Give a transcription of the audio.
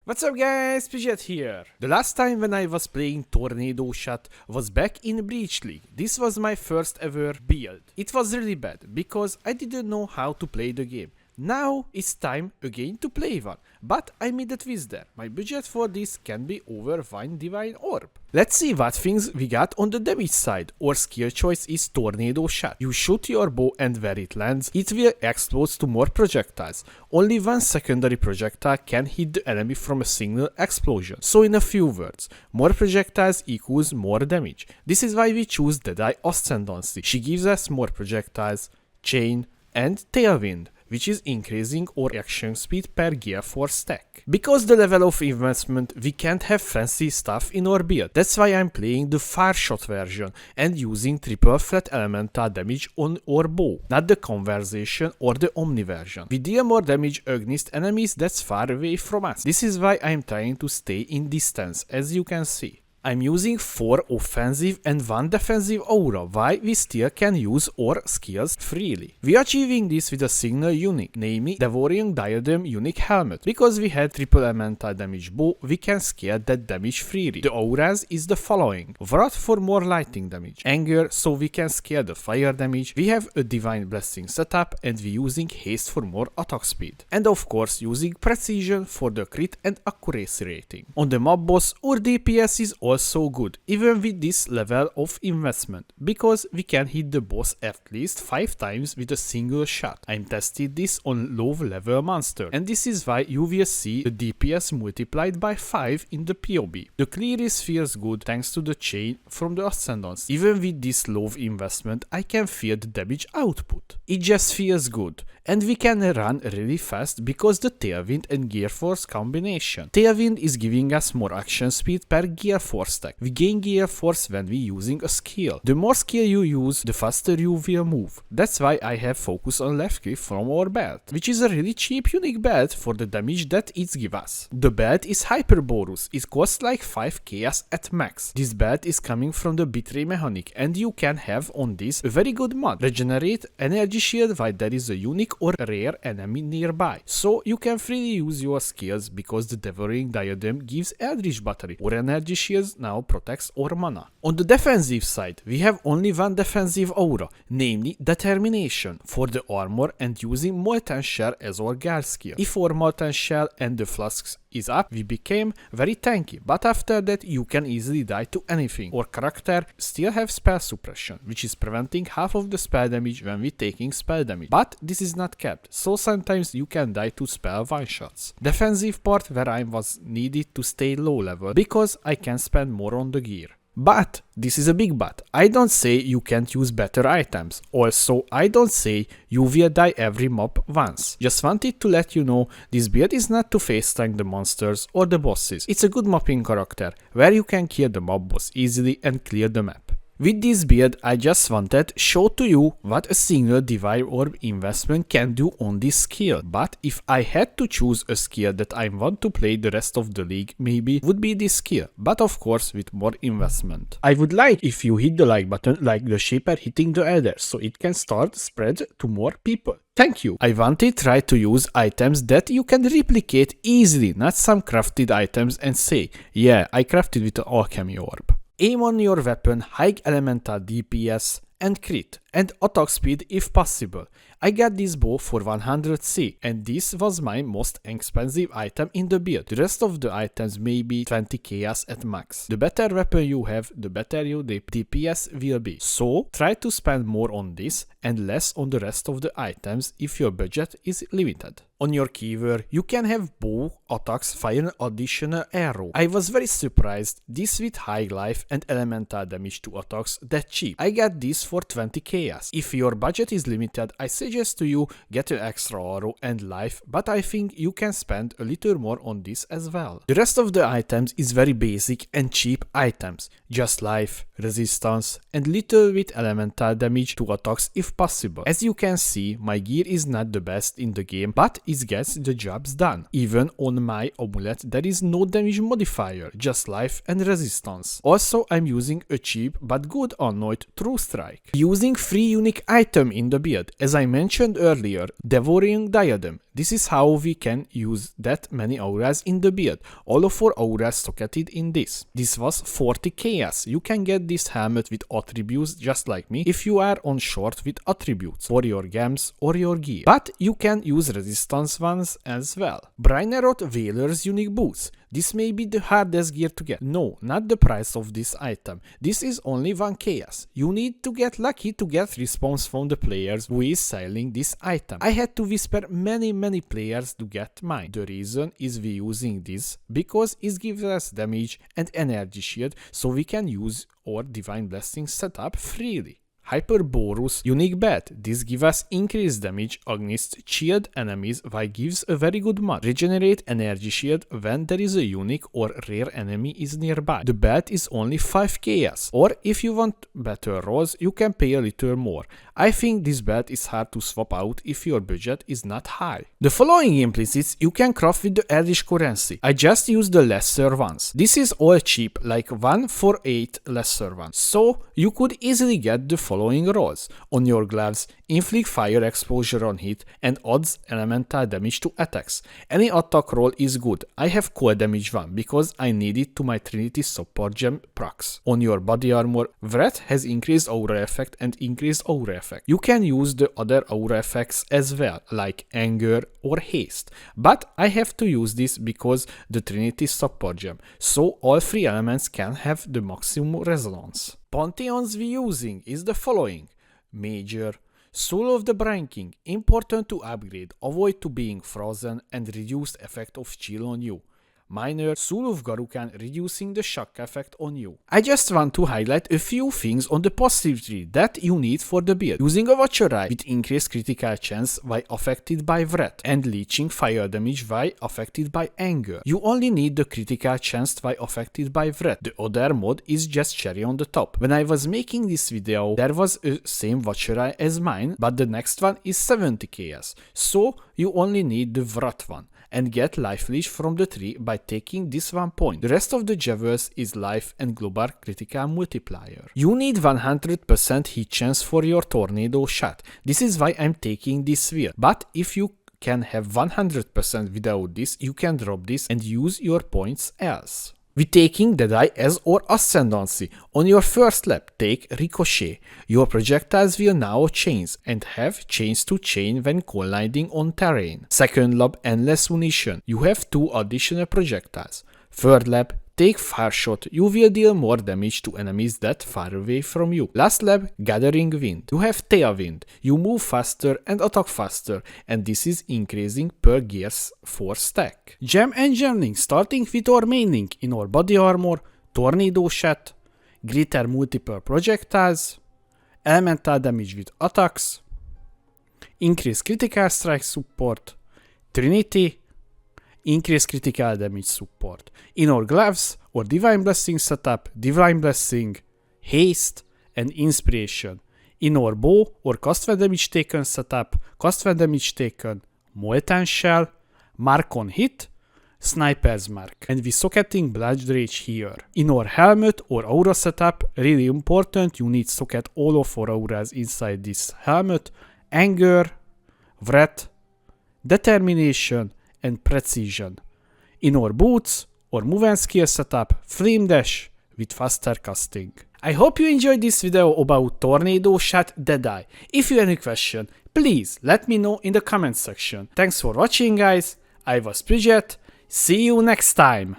What's up guys, Pidget here. The last time when I was playing Tornado Shot was back in Breach League. This was my first ever build. It was really bad because I didn't know how to play the game. Now it's time again to play one, but I made a twist there. My budget for this can be over one Divine Orb. Let's see what things we got on the damage side. Our skill choice is Tornado Shot. You shoot your bow and where it lands, it will explode to more projectiles. Only one secondary projectile can hit the enemy from a single explosion. So in a few words, more projectiles equals more damage. This is why we choose Deadeye Ascendancy. She gives us more projectiles, chain and tailwind, which is increasing our action speed per gear force stack. Because the level of investment, we can't have fancy stuff in our build. That's why I'm playing the fire shot version and using triple flat elemental damage on our bow, not the conversation or the omni version. We deal more damage against enemies that's far away from us. This is why I'm trying to stay in distance, as you can see. I'm using 4 offensive and 1 defensive aura, why we still can use our skills freely. We are achieving this with a single unique, namely Devouring Diadem unique helmet. Because we had triple elemental damage bow, we can scale that damage freely. The auras is the following: Wrath for more lightning damage, Anger so we can scale the fire damage, we have a Divine Blessing setup and we using Haste for more attack speed. And of course using Precision for the crit and accuracy rating. On the mob boss, our DPS is also good, even with this level of investment, because we can hit the boss at least 5 times with a single shot. I'm tested this on low level monster, and this is why you will see the DPS multiplied by 5 in the POE. The clearance feels good thanks to the chain from the Ascendancy. Even with this low investment, I can feel the damage output. It just feels good, and we can run really fast because the Tailwind and Gear Force combination. Tailwind is giving us more action speed per Gear Force stack. We gain Gear Force when we using a skill. The more skill you use, the faster you will move. That's why I have focus on left click from our belt, which is a really cheap unique belt for the damage that it gives us. The belt is Hyperborus. It costs like 5 chaos at max. This belt is coming from the Betray mechanic, and you can have on this a very good mod. Regenerate energy shield while there is a unique or rare enemy nearby. So you can freely use your skills because the Devouring Diadem gives Eldritch Battery, or energy shields now protects our mana. On the defensive side, we have only one defensive aura, namely Determination for the armor and using Molten Shell as our guard skill. If our Molten Shell and the flasks is up, we became very tanky, but after that you can easily die to anything. Our character still have spell suppression, which is preventing half of the spell damage when we taking spell damage, but this is not capped, so sometimes you can die to spell one shots. Defensive part where I was needed to stay low level because I can spend more on the gear. But, this is a big but, I don't say you can't use better items. Also, I don't say you will die every mob once. Just wanted to let you know, this build is not to face tank the monsters or the bosses. It's a good mopping character, where you can kill the mob boss easily and clear the map. With this build, I just wanted to show to you what a single Divine Orb investment can do on this skill. But if I had to choose a skill that I want to play the rest of the league, maybe would be this skill, but of course with more investment. I would like if you hit the like button like the Shaper hitting the Elder, so it can start spread to more people. Thank you. I wanted to try to use items that you can replicate easily, not some crafted items and say, yeah, I crafted with an alchemy orb. Aim on your weapon, high elemental DPS and crit, and attack speed if possible. I got this bow for 100c, and this was my most expensive item in the build. The rest of the items may be 20 chaos at max. The better weapon you have, the better your DPS will be. So try to spend more on this and less on the rest of the items if your budget is limited. On your keyword, you can have bow attacks fire an additional arrow. I was very surprised this with high life and elemental damage to attacks that cheap. I got this for 20 chaos. If your budget is limited, I suggest to you get an extra arrow and life, but I think you can spend a little more on this as well. The rest of the items is very basic and cheap items, just life, resistance and little with elemental damage to attacks if possible. As you can see, my gear is not the best in the game, but it gets the jobs done. Even on my amulet there is no damage modifier, just life and resistance. Also I'm using a cheap but good Annoyed True Strike. Using free unique item in the build. As I mentioned earlier, Devouring Diadem. This is how we can use that many auras in the build. All of our auras socketed in this. This was 40 chaos. You can get this helmet with attributes just like me if you are on short with attributes for your gems or your gear. But you can use resistance ones as well. Braineroth Whaler's unique boots. This may be the hardest gear to get. No, not the price of this item. This is only 1 chaos. You need to get lucky to get response from the players who is selling this item. I had to whisper many players to get mine. The reason is we using this because it gives us damage and energy shield, so we can use our Divine Blessing setup freely. Hyperborous unique bat. This gives us increased damage against shield enemies while gives a very good mod. Regenerate energy shield when there is a unique or rare enemy is nearby. The bat is only 5 chaos, or if you want better rolls you can pay a little more. I think this bat is hard to swap out if your budget is not high. The following implicits you can craft with the Elvish currency. I just use the lesser ones. This is all cheap, like 1 for 8 lesser ones. So you could easily get the following rolls. On your gloves, inflict fire exposure on hit and adds elemental damage to attacks. Any attack roll is good. I have cold damage 1 because I need it to my Trinity support gem procs. On your body armor, Wrath has increased aura effect and increased aura effect. You can use the other aura effects as well, like anger or haste. But I have to use this because the Trinity support gem, so all 3 elements can have the maximum resonance. Pantheons we using is the following. Major, Soul of the Brine King, important to upgrade, avoid to being frozen and reduced effect of chill on you. Minor, Soul of Garukan, reducing the shock effect on you. I just want to highlight a few things on the passive tree that you need for the build. Using a Watcher Eye with increased critical chance while affected by Wrath and leeching fire damage while affected by anger. You only need the critical chance while affected by Wrath. The other mod is just cherry on the top. When I was making this video, there was a same Watcher Eye as mine, but the next one is 70 chaos. So you only need the Wrath one and get life leech from the tree by taking this 1 point. The rest of the jewels is life and global critical multiplier. You need 100% hit chance for your tornado shot. This is why I'm taking this sphere. But if you can have 100% without this, you can drop this and use your points else. We taking the die as or Ascendancy. On your first lap, take Ricochet. Your projectiles will now change and have chance to chain when colliding on terrain. Second lap, Endless Munition. You have 2 additional projectiles. Third lap, take Fire Shot. You will deal more damage to enemies that far away from you. Last lap, Gathering Wind. You have Tailwind. You move faster and attack faster, and this is increasing per gears 4 stack. Gem and Gemling, starting with our main link in our body armor, Tornado Shot, greater multiple projectiles, elemental damage with attacks, increased critical strike support, Trinity, increased critical damage support. In our gloves or Divine Blessing setup, Divine Blessing, Haste and Inspiration. In our bow or cast when damage taken setup, cast when damage taken, Molten Shell, Mark on hit, Sniper's Mark. And we socketing Blood Rage here. In our helmet or aura setup, really important, you need socket all of our auras inside this helmet, Anger, Wrath, Determination, and Precision. In our boots or move and skill setup, Flame Dash with faster casting. I hope you enjoyed this video about Tornado Shot Deadeye. If you have any question, please let me know in the comment section. Thanks for watching guys, I was Bridget, see you next time!